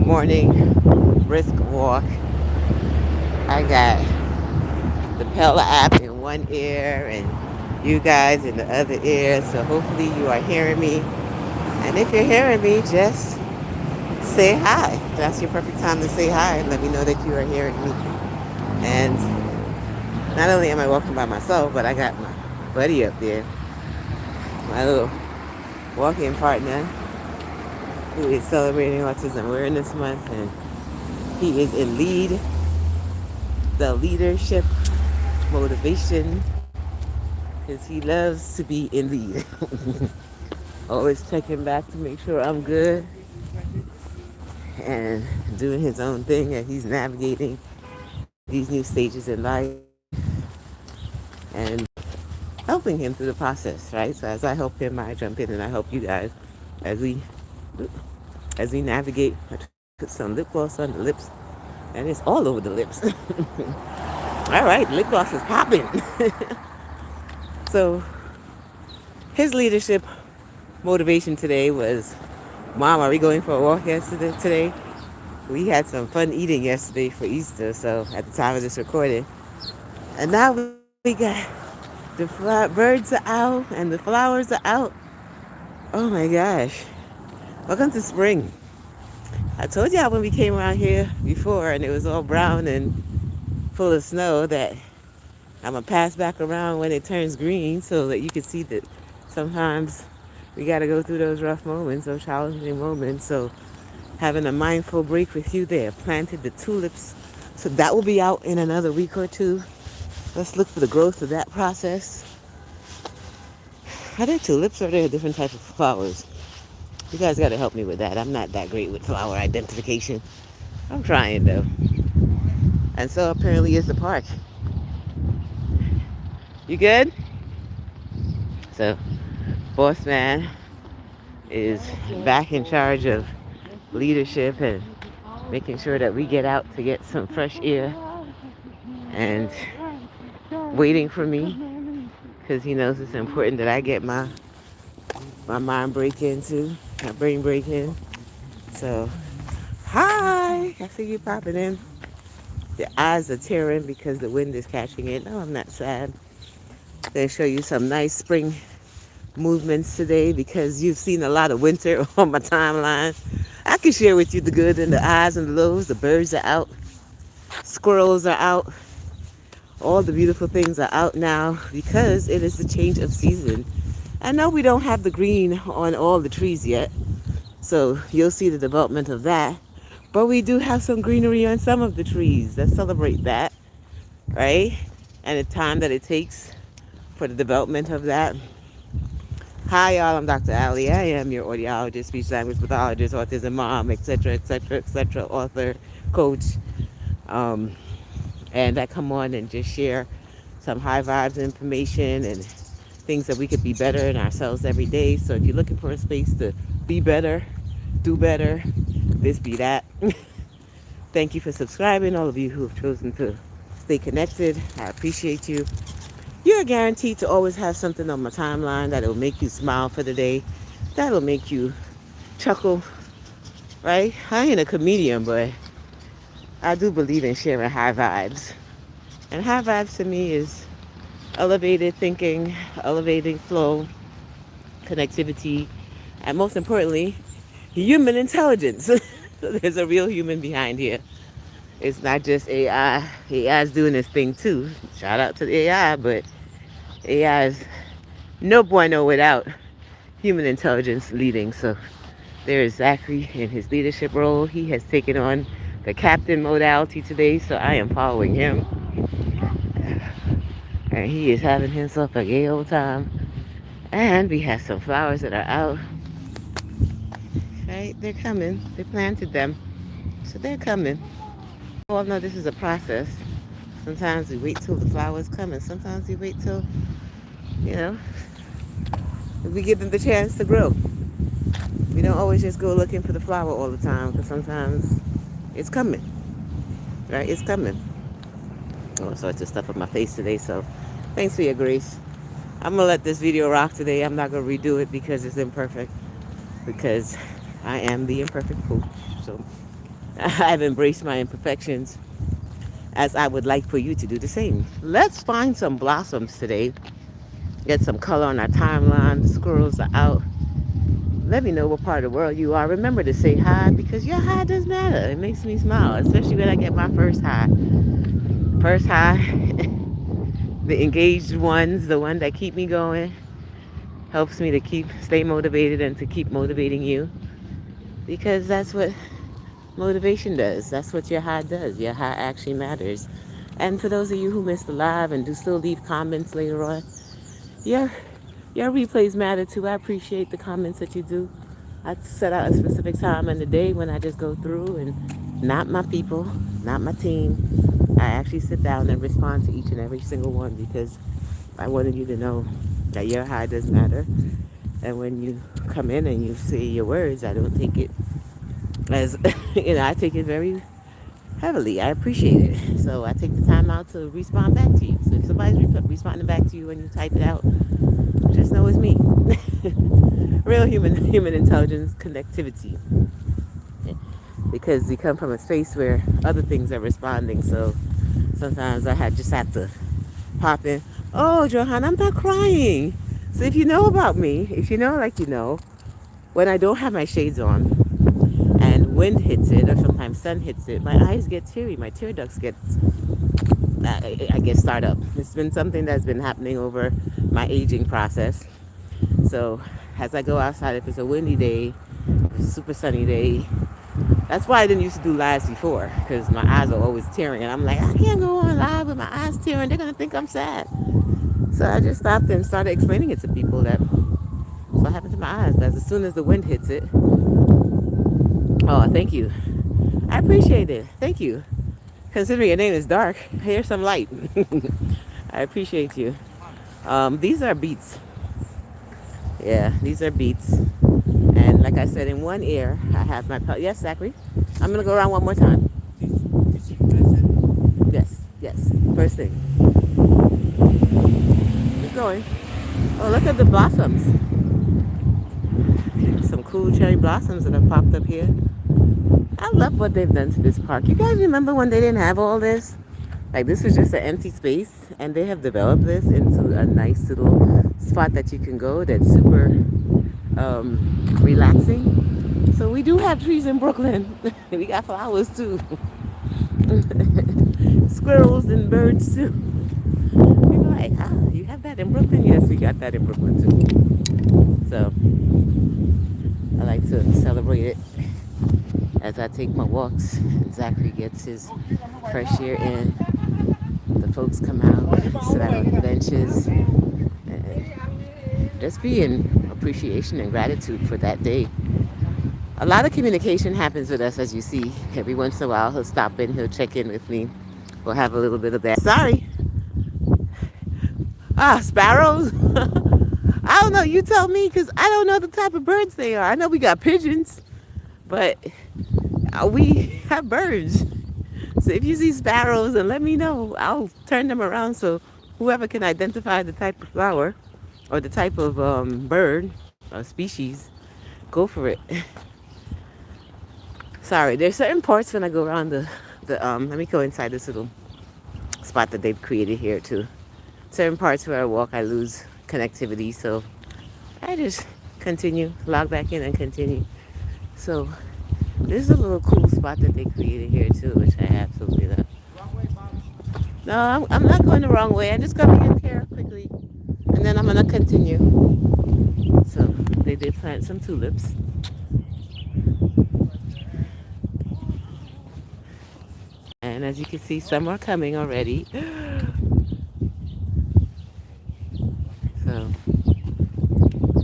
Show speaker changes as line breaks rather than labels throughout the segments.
morning brisk walk. I got the Pella app in one ear and you guys in the other ear. So hopefully you are hearing me. And if you're hearing me, just say hi. That's your perfect time to say hi and let me know that you are hearing me. And not only am I walking by myself, but I got my buddy up there, my little walking partner who is celebrating Autism Awareness Month. And he is in the leadership motivation because he loves to be in lead. Always checking back to make sure I'm good and doing his own thing as he's navigating these new stages in life and helping him through the process, right? So as I help him, I jump in and I help you guys as we navigate. I put some lip gloss on the lips and it's all over the lips. All right, lip gloss is popping. So his leadership motivation today was, Mom, are we going for a walk today? We had some fun eating yesterday for Easter, so at the time of this recording. And now we got the birds are out and the flowers are out. Oh my gosh. Welcome to spring. I told y'all when we came around here before and it was all brown and full of snow that I'm going to pass back around when it turns green so that you can see that sometimes we got to go through those rough moments, those challenging moments. So having a mindful break with you there. Planted the tulips. So that will be out in another week or two. Let's look for the growth of that process. Are there tulips or are there different types of flowers? You guys got to help me with that. I'm not that great with flower identification. I'm trying though. And so apparently it's the park. You good? So boss man is back in charge of leadership and making sure that we get out to get some fresh air and waiting for me because he knows it's important that I get my mind break in too, my brain break in. So, hi, I see you popping in. The eyes are tearing because the wind is catching it. No, I'm not sad. I'm going to show you some nice spring movements today because you've seen a lot of winter on my timeline. I can share with you the good and the highs and the lows. The birds are out. Squirrels are out. All the beautiful things are out now because it is the change of season. I know we don't have the green on all the trees yet, so you'll see the development of that. But we do have some greenery on some of the trees. Let's celebrate that, right? And the time that it takes for the development of that. Hi, y'all. I'm Dr. Ali. I am your audiologist, speech language pathologist, autism mom, etc., etc., etc., author, coach. And I come on and just share some high vibes information and things that we could be better in ourselves every day. So if you're looking for a space to be better, do better, this be that. Thank you for subscribing, all of you who have chosen to stay connected. I appreciate you. You're guaranteed to always have something on my timeline that'll make you smile for the day, that'll make you chuckle, right? I ain't a comedian, but I do believe in sharing high vibes. And high vibes to me is elevated thinking, elevating flow, connectivity, and most importantly, human intelligence. So there's a real human behind here. It's not just AI. AI is doing this thing too. Shout out to the AI, but AI is no bueno without human intelligence leading. So there's Zachary in his leadership role. He has taken on the captain modality today, so I am following him. And he is having himself a gay old time. And we have some flowers that are out. Right? They're coming. They planted them. So they're coming. Well, no, this is a process. Sometimes we wait till the flowers come, and sometimes we wait till, you know, we give them the chance to grow. We don't always just go looking for the flower all the time, because sometimes it's coming. Right? It's coming. All sorts of stuff on my face today, so thanks for your grace. I'm going to let this video rock today. I'm not going to redo it because it's imperfect, because I am the imperfect coach. So I've embraced my imperfections as I would like for you to do the same. Let's find some blossoms today. Get some color on our timeline. The squirrels are out. Let me know what part of the world you are. Remember to say hi because your hi does matter. It makes me smile, especially when I get my first hi. First hi, the engaged ones, the one that keep me going, helps me to stay motivated and to keep motivating you because that's what motivation does. That's what your hi does. Your hi actually matters. And for those of you who missed the live and do still leave comments later on, your replays matter too. I appreciate the comments that you do. I set out a specific time in the day when I just go through and not my people, not my team. I actually sit down and respond to each and every single one because I wanted you to know that your hi does matter. And when you come in and you say your words, I don't take it as, I take it very heavily. I appreciate it. So I take the time out to respond back to you. So if somebody's responding back to you when you type it out, just know it's me. Real human intelligence connectivity. Because we come from a space where other things are responding. So sometimes I just have to pop in. Oh, Johan, I'm not crying. So if you know about me, if you know like you know, when I don't have my shades on and wind hits it or sometimes sun hits it, my eyes get teary. My tear ducts I get start up. It's been something that's been happening over my aging process. So as I go outside, if it's a windy day, if it's a super sunny day, that's why I didn't used to do lives before, because my eyes are always tearing. And I'm like, I can't go on live with my eyes tearing. They're going to think I'm sad. So I just stopped and started explaining it to people that what happened to my eyes. But as soon as the wind hits it, oh, thank you. I appreciate it. Thank you. Considering your name is dark, here's some light. I appreciate you. These are beets. Yeah, these are beets. And like I said, in one ear, I have my... Yes, Zachary? I'm going to go around one more time. Yes. First thing. Keep going. Oh, look at the blossoms. Some cool cherry blossoms that have popped up here. I love what they've done to this park. You guys remember when they didn't have all this? Like, this was just an empty space, and they have developed this into a nice little spot that you can go that's super relaxing. So we do have trees in Brooklyn. We got flowers too. Squirrels and birds too. People are like, you have that in Brooklyn? Yes, we got that in Brooklyn too. So I like to celebrate it as I take my walks and Zachary gets his fresh air in. The folks come out, sit out on the benches, and just be in appreciation and gratitude for that day. A lot of communication happens with us, as you see. Every once in a while, he'll stop in, he'll check in with me. We'll have a little bit of that. Sorry. Sparrows? I don't know. You tell me, because I don't know the type of birds they are. I know we got pigeons, but we have birds. So if you see sparrows, and let me know, I'll turn them around so whoever can identify the type of flower or the type of bird or species, go for it. Sorry, there's certain parts when I go around the let me go inside this little spot that they've created here too. Certain parts where I walk, I lose connectivity, so I just continue, log back in and continue. So this is a little cool spot that they created here too, which I absolutely love. No, I'm not going the wrong way. I'm just coming in here quickly, and then I'm gonna continue. So they did plant some tulips. And as you can see, some are coming already. So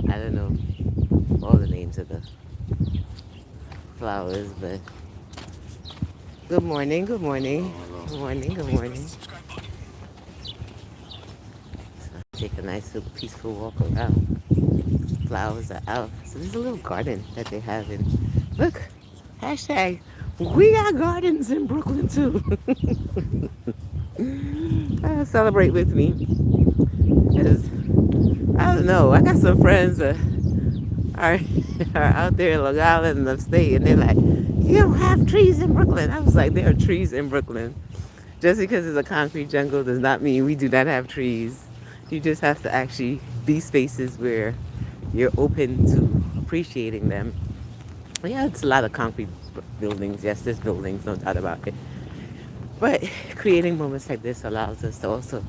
I don't know all the names of the flowers, but good morning, good morning, good morning, good morning. So take a nice little peaceful walk around. Flowers are out. So there's a little garden that they have in. Look, hashtag, we got gardens in Brooklyn too. Celebrate with me. Because, I don't know, I got some friends that are out there in Long Island and upstate, and they're like, You don't have trees in Brooklyn. I was like, there are trees in Brooklyn. Just because it's a concrete jungle does not mean we do not have trees. You just have to actually be spaces where you're open to appreciating them. Yeah, it's a lot of concrete buildings. Yes, there's buildings, no doubt about it. But creating moments like this allows us to also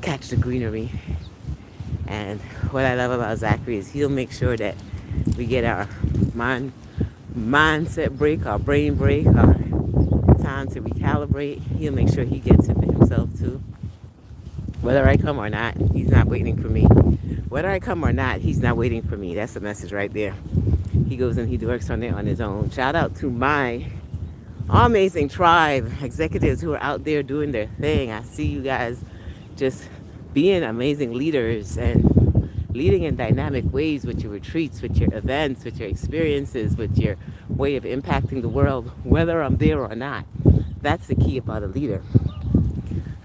catch the greenery. And what I love about Zachary is he'll make sure that we get our mindset break, our brain break, our time to recalibrate. He'll make sure he gets it for himself too. Whether I come or not, he's not waiting for me. Whether I come or not, he's not waiting for me. That's the message right there. He goes and he works on it on his own. Shout out to my amazing tribe executives who are out there doing their thing. I see you guys just being amazing leaders and leading in dynamic ways with your retreats, with your events, with your experiences, with your way of impacting the world, whether I'm there or not. That's the key about a leader.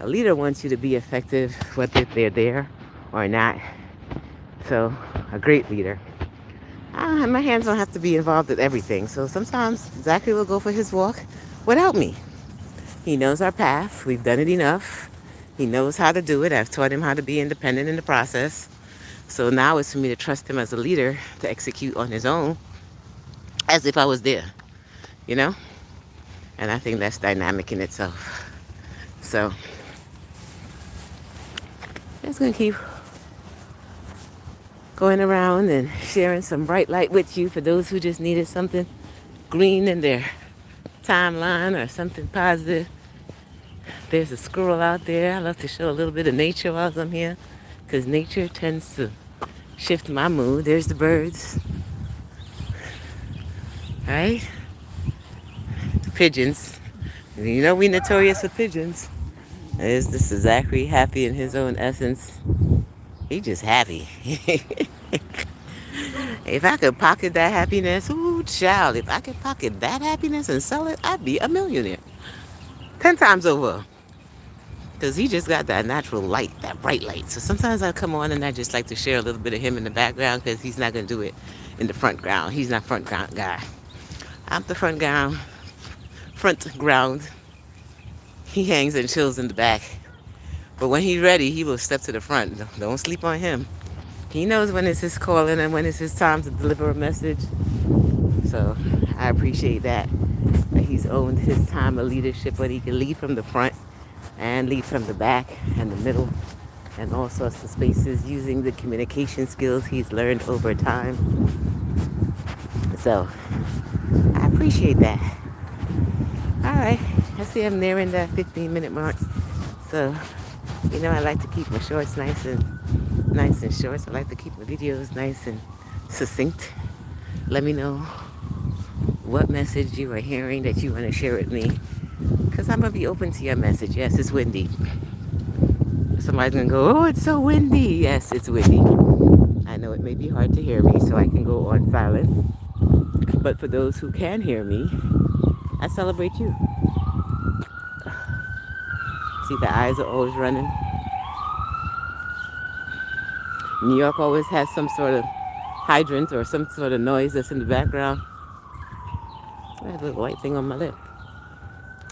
A leader wants you to be effective whether they're there or not. So, a great leader. My hands don't have to be involved with everything. So sometimes Zachary will go for his walk without me. He knows our path. We've done it enough. He knows how to do it. I've taught him how to be independent in the process. So now it's for me to trust him as a leader to execute on his own as if I was there, you know? And I think that's dynamic in itself. So, just gonna keep going around and sharing some bright light with you for those who just needed something green in their timeline or something positive. There's a squirrel out there. I love to show a little bit of nature while I'm here because nature tends to shift my mood. There's the birds, right? Pigeons. You know we notorious for pigeons. This is Zachary, happy in his own essence. He just happy. If I could pocket that happiness, ooh, child, if I could pocket that happiness and sell it, I'd be a millionaire. 10 times over. Because he just got that natural light, that bright light. So sometimes I come on and I just like to share a little bit of him in the background because he's not going to do it in the front ground. He's not front ground guy. I'm the front ground. He hangs and chills in the back. But when he's ready, he will step to the front. Don't sleep on him. He knows when it's his calling and when it's his time to deliver a message. So I appreciate that he's owned his time of leadership, but he can lead from the front and lead from the back and the middle and all sorts of spaces using the communication skills he's learned over time. So I appreciate that. All right, I see I'm nearing that 15-minute mark. So, you know, I like to keep my shorts nice and short. I like to keep my videos nice and succinct. Let me know what message you are hearing that you want to share with me. Because I'm going to be open to your message. Yes, it's windy. Somebody's going to go, oh, it's so windy. Yes, it's windy. I know it may be hard to hear me, so I can go on silent. But for those who can hear me, I celebrate you. See, the eyes are always running. New York always has some sort of hydrant or some sort of noise that's in the background. I have a little white thing on my lip.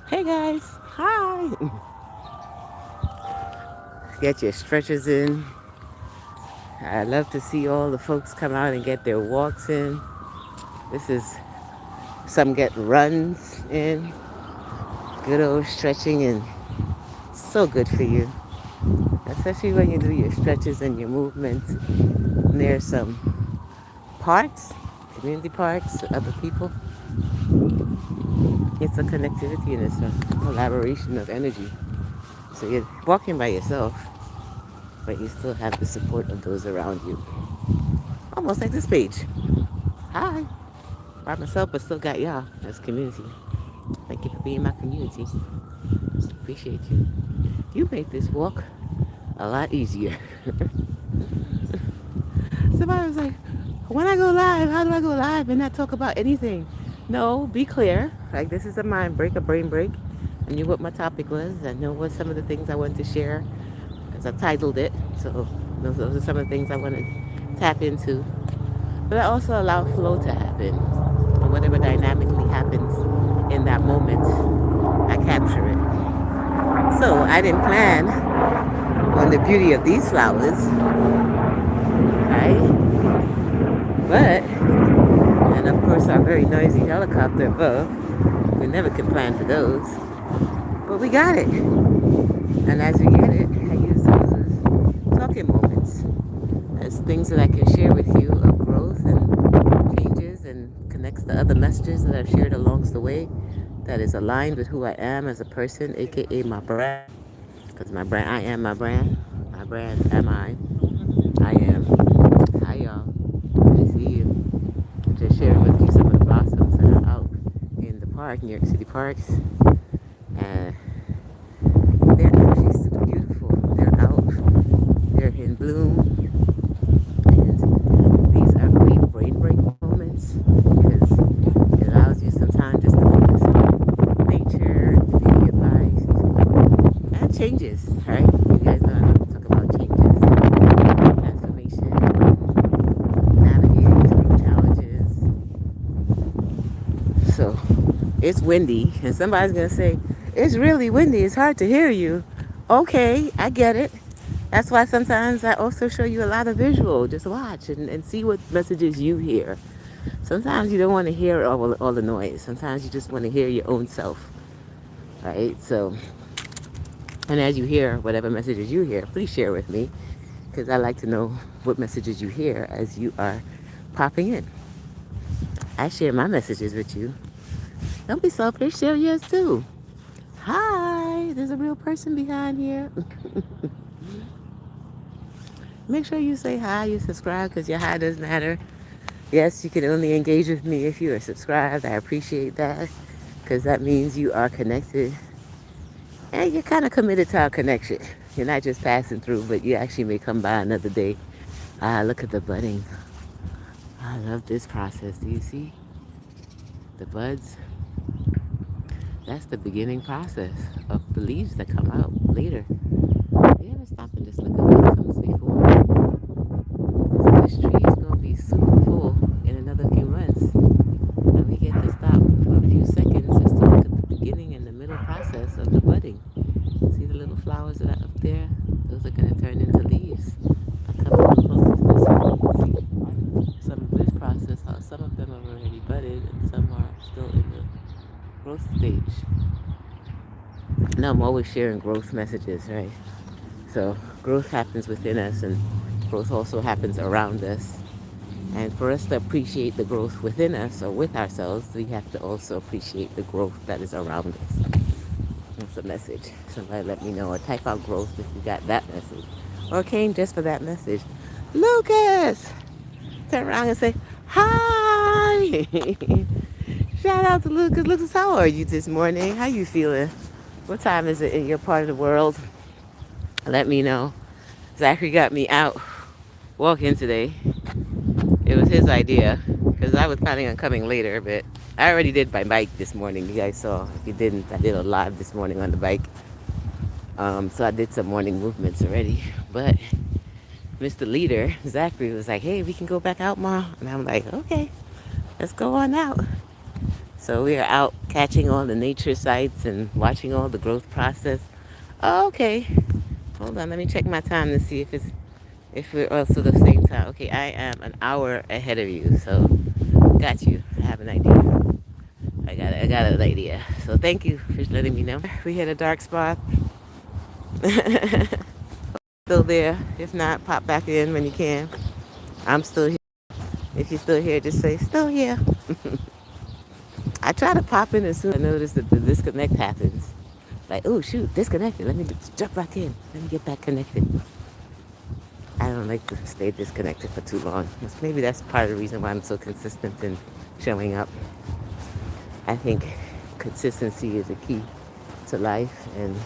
Hey guys, hi. Get your stretches in. I love to see all the folks come out and get their walks in. Some get runs in. Good old stretching and so good for you. Especially when you do your stretches and your movements near some parks, community parks, other people. It's a connectivity and it's a collaboration of energy. So you're walking by yourself, but you still have the support of those around you. Almost like this page. Hi. By myself, but still got y'all as community. Thank you for being my community. Appreciate you. You make this walk a lot easier. Somebody was like, when I go live, how do I go live and not talk about anything? No, be clear. Like this is a mind break, a brain break. I knew what my topic was. I know what some of the things I wanted to share because I titled it. So those are some of the things I want to tap into. But I also allow flow to happen. And whatever dynamically happens happens in that moment, I capture it. So I didn't plan on the beauty of these flowers, right? But, and of course our very noisy helicopter above, we never can plan for those. But we got it. And as we get it, I use those as talking moments, as things that I can share with you of growth and changes and connects to other messages that I've shared along the way that is aligned with who I am as a person, aka my brand. Because my brand, I am my brand. My brand am I. I am. Hi y'all. Good to see you. Just sharing with you some of the blossoms that are out in the park, New York City parks. And they're actually super beautiful. They're out. They're in bloom. And these are great brain break moments because it allows you some time just to focus on nature, the beauty of life, and changes, right? You guys know I love to talk about changes, transformation, navigating through challenges. So it's windy, and somebody's gonna say, it's really windy, it's hard to hear you. Okay, I get it. That's why sometimes I also show you a lot of visual. Just watch and see what messages you hear. Sometimes you don't want to hear all the noise. Sometimes you just want to hear your own self, right? So, and as you hear whatever messages you hear, please share with me because I like to know what messages you hear as you are popping in. I share my messages with you. Don't be selfish, share yours too. Hi, there's a real person behind here. Make sure you say hi, you subscribe because your hi does matter. Yes, you can only engage with me if you are subscribed. I appreciate that because that means you are connected and you're kind of committed to our connection. You're not just passing through, but you actually may come by another day. Look at the budding. I love this process. Do you see the buds? That's the beginning process of the leaves that come out later. You ever stop and just look at what comes before? So this tree is going to be super full in another few months. And we get to stop for a few seconds just to look at the beginning and the middle process of the budding. See the little flowers that are up there? Those are going to turn into leaves. I come a little closer to this one. You can see some of this process, how some of them are already budded and some are still in the growth stage. Now I'm always sharing growth messages, right? So growth happens within us and growth also happens around us. And for us to appreciate the growth within us or with ourselves, we have to also appreciate the growth that is around us. That's a message. Somebody let me know or type out growth if you got that message. Or came just for that message. Lucas! Turn around and say, hi! Shout out to Lucas. Lucas, how are you this morning? How you feeling? What time is it in your part of the world? Let me know. Zachary got me out walking today. It was his idea because I was planning on coming later, but I already did my bike this morning. You guys saw. If you didn't, I did a live this morning on the bike. So I did some morning movements already. But Mr. Leader, Zachary, was like, hey, we can go back out, Ma. And I'm like, okay, let's go on out. So we are out catching all the nature sights and watching all the growth process. Oh, okay. Hold on, let me check my time to see if we're also the same time. Okay, I am an hour ahead of you, so got you. I have an idea. I got an idea. So thank you for letting me know. We hit a dark spot. Still there. If not, pop back in when you can. I'm still here. If you're still here, just say still here. I try to pop in as soon as I notice that the disconnect happens. Like, oh shoot, disconnected. Let me just jump back in. Let me get back connected. I don't like to stay disconnected for too long. Maybe that's part of the reason why I'm so consistent in showing up. I think consistency is a key to life and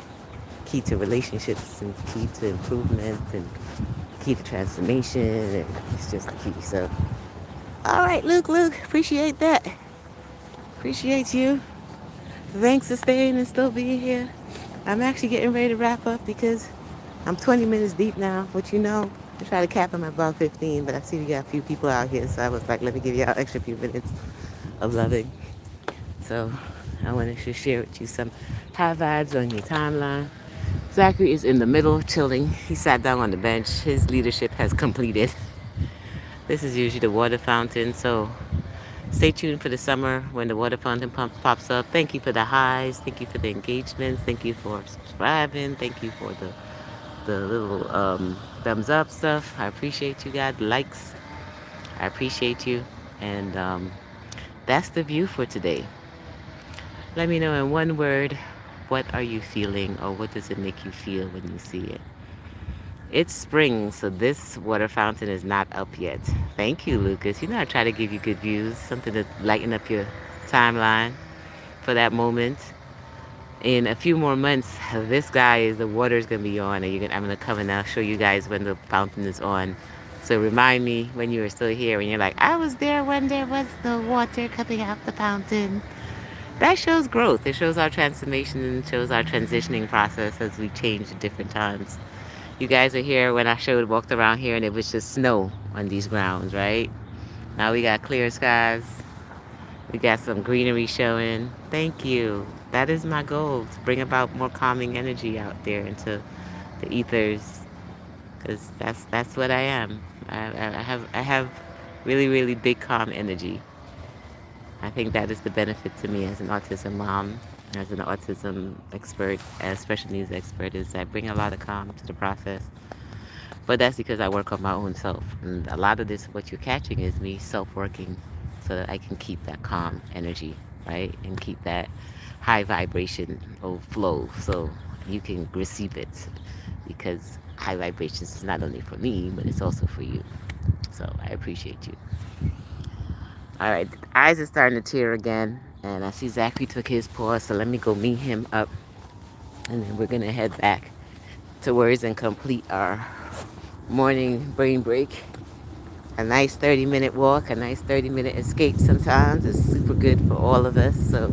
key to relationships and key to improvement and key to transformation, and it's just the key. So, all right, Luke, appreciate that. Appreciate you. Thanks for staying and still being here. I'm actually getting ready to wrap up because I'm 20 minutes deep now, which you know, I try to cap them at about 15, but I see we got a few people out here, so I was like, let me give y'all extra few minutes of loving. So I wanted to share with you some high vibes on your timeline. Zachary is in the middle, chilling. He sat down on the bench. His leadership has completed. This is usually the water fountain, so stay tuned for the summer when the water fountain pops up. Thank you for the highs. Thank you for the engagements. Thank you for subscribing. Thank you for the little thumbs up stuff. I appreciate you guys. Likes. I appreciate you. And that's the view for today. Let me know in one word, what are you feeling, or what does it make you feel when you see it? It's spring, so this water fountain is not up yet. Thank you, Lucas. You know I try to give you good views, something to lighten up your timeline for that moment. In a few more months, the water is gonna be on, and I'm gonna come and I'll show you guys when the fountain is on. So remind me when you are still here, when you're like, I was there when there was the water coming out the fountain. That shows growth. It shows our transformation and shows our transitioning process as we change at different times. You guys are here when I walked around here and it was just snow on these grounds, right? Now we got clear skies. We got some greenery showing. Thank you. That is my goal, to bring about more calming energy out there into the ethers, because that's what I am. I have really, really big calm energy. I think that is the benefit to me as an autism mom, as an autism expert, as special needs expert, is I bring a lot of calm to the process. But that's because I work on my own self. And a lot of this, what you're catching, is me self-working so that I can keep that calm energy, right? And keep that high vibration flow so you can receive it. Because high vibrations is not only for me, but it's also for you. So I appreciate you. All right, eyes are starting to tear again. And I see Zachary took his pause, so let me go meet him up. And then we're going to head back towards and complete our morning brain break. A nice 30-minute walk, a nice 30-minute escape sometimes is super good for all of us. So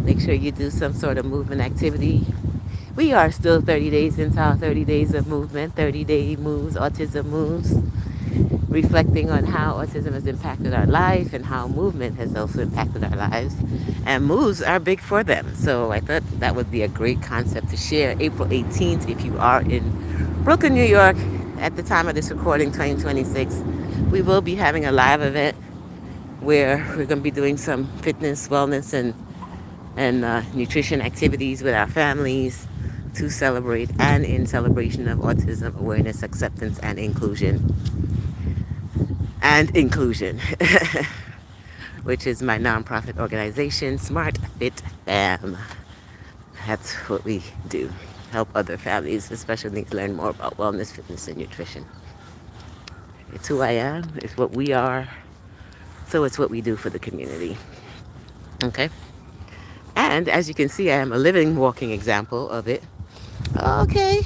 make sure you do some sort of movement activity. We are still 30 days into our 30 days of movement, 30-day moves, autism moves, reflecting on how autism has impacted our life and how movement has also impacted our lives. And moves are big for them. So I thought that would be a great concept to share. April 18th, if you are in Brooklyn, New York, at the time of this recording, 2026, we will be having a live event where we're going to be doing some fitness, wellness, and nutrition activities with our families to celebrate, and in celebration of autism awareness, acceptance, and inclusion. Which is my nonprofit organization, Smart Fit Fam. That's what we do. Help other families with special needs learn more about wellness, fitness, and nutrition. It's who I am. It's what we are. So it's what we do for the community. Okay? And as you can see, I am a living, walking example of it. Okay.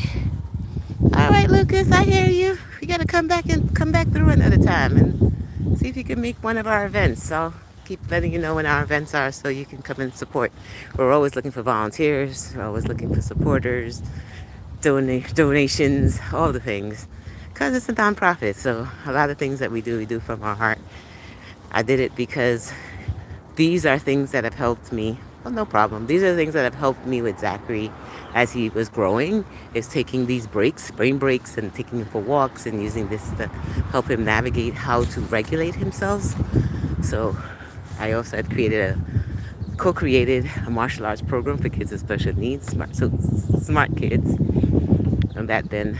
All right, Lucas, I hear you. You got to come back through another time and see if you can make one of our events. I'll keep letting you know when our events are so you can come and support. We're always looking for volunteers. We're always looking for supporters, donations, all the things. Because it's a nonprofit, so a lot of things that we do from our heart. I did it because these are things that have helped me. Well, no problem. These are things that have helped me with Zachary as he was growing, is taking these breaks, brain breaks, and taking him for walks and using this to help him navigate how to regulate himself. So I also had co-created a martial arts program for kids with special needs, smart kids, and that then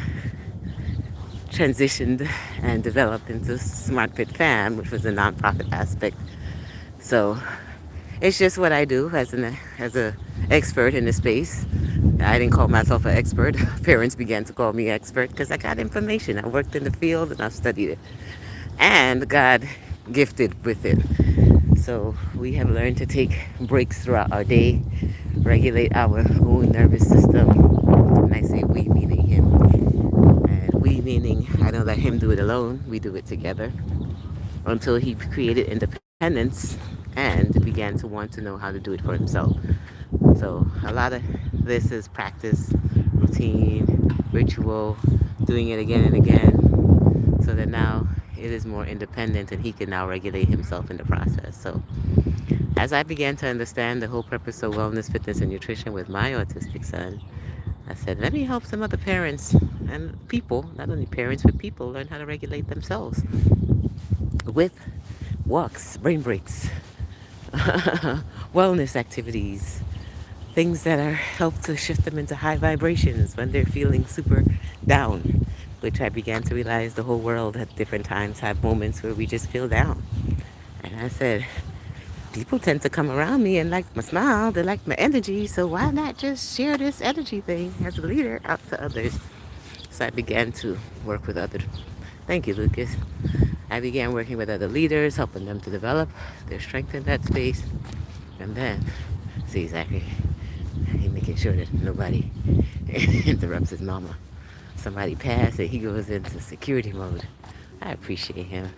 transitioned and developed into Smart Fit Fam, which was a nonprofit aspect. So it's just what I do as an expert in the space. I didn't call myself an expert. Parents began to call me expert because I got information. I worked in the field and I've studied it. And God gifted with it. So we have learned to take breaks throughout our day, regulate our own nervous system. And I say we, meaning him. And we, meaning I don't let him do it alone. We do it together until he created independence and began to want to know how to do it for himself. So a lot of this is practice, routine, ritual, doing it again and again, so that now it is more independent and he can now regulate himself in the process. So as I began to understand the whole purpose of wellness, fitness, and nutrition with my autistic son, I said, let me help some other parents and people, not only parents, but people learn how to regulate themselves with walks, brain breaks, wellness activities, things that are help to shift them into high vibrations when they're feeling super down, which I began to realize the whole world at different times have moments where we just feel down. And I said, people tend to come around me and like my smile, they like my energy, so why not just share this energy thing as a leader out to others? So I began to work with other, thank you, Lucas. I began working with other leaders, helping them to develop their strength in that space. And then, see, exactly, he making sure that nobody interrupts his mama. Somebody passed and he goes into security mode. I appreciate him.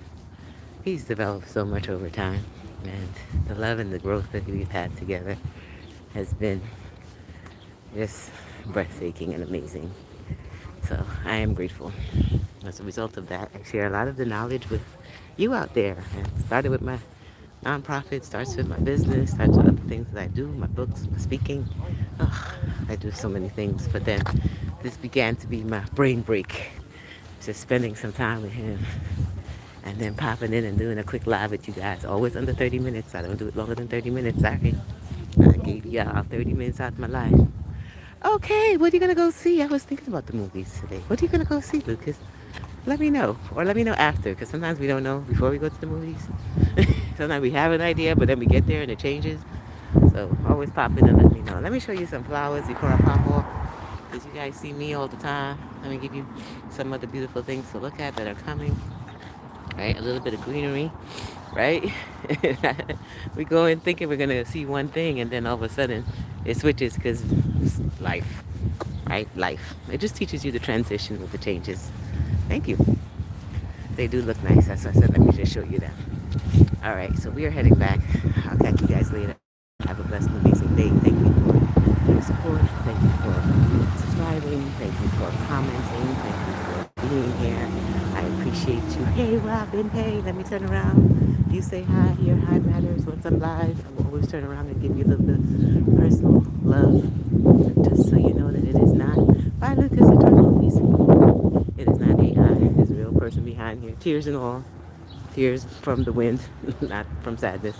He's developed so much over time, and the love and the growth that we've had together has been just breathtaking and amazing. So I am grateful. As a result of that, I share a lot of the knowledge with you out there. And it started with my nonprofit, starts with my business, starts with other things that I do, my books, my speaking. Oh, I do so many things. But then this began to be my brain break. Just spending some time with him and then popping in and doing a quick live with you guys. Always under 30 minutes. I don't do it longer than 30 minutes. Sorry. I gave y'all 30 minutes out of my life. Okay, what are you going to go see? I was thinking about the movies today. What are you going to go see, Lucas? Let me know. Or let me know after, because sometimes we don't know before we go to the movies. Sometimes we have an idea, but then we get there and it changes. So always pop in and let me know. Let me show you some flowers before I pop off, because you guys see me all the time. Let me give you some other beautiful things to look at that are coming. Right, a little bit of greenery, right? We go in thinking we're gonna see one thing, and then all of a sudden it switches because life, right? Life. It just teaches you the transition with the changes. Thank you. They do look nice. That's why I said let me just show you them. All right, so we are heading back. I'll catch you guys later. Have a blessed and amazing day. Thank you for your support. Thank you for subscribing. Thank you for commenting. Thank you for being here. I appreciate you. Hey, Robin. Hey, let me turn around. You say hi. Your hi matters. Once I'm live, I will always turn around and give you a little bit of personal love, just so you know that it is not by Lucas or movies. It is not AI. There's a real person behind here. Tears and all. Tears from the wind, not from sadness.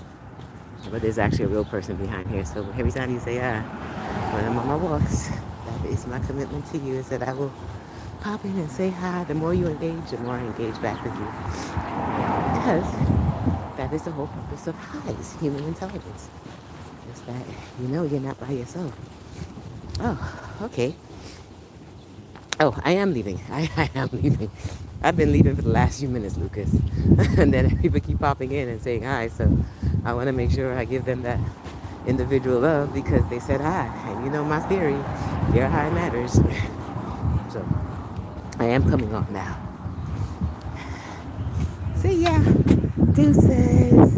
But there's actually a real person behind here. So every time you say when I'm on my walks, that is my commitment to you, is that I will pop in and say hi. The more you engage, the more I engage back with you. Because that is the whole purpose of highs, human intelligence. Is that you know you're not by yourself. Oh, okay. Oh, I am leaving. I am leaving. I've been leaving for the last few minutes, Lucas. And then people keep popping in and saying hi. So I want to make sure I give them that individual love because they said hi. And you know my theory, your hi matters. So I am coming off now. See ya. Deuces.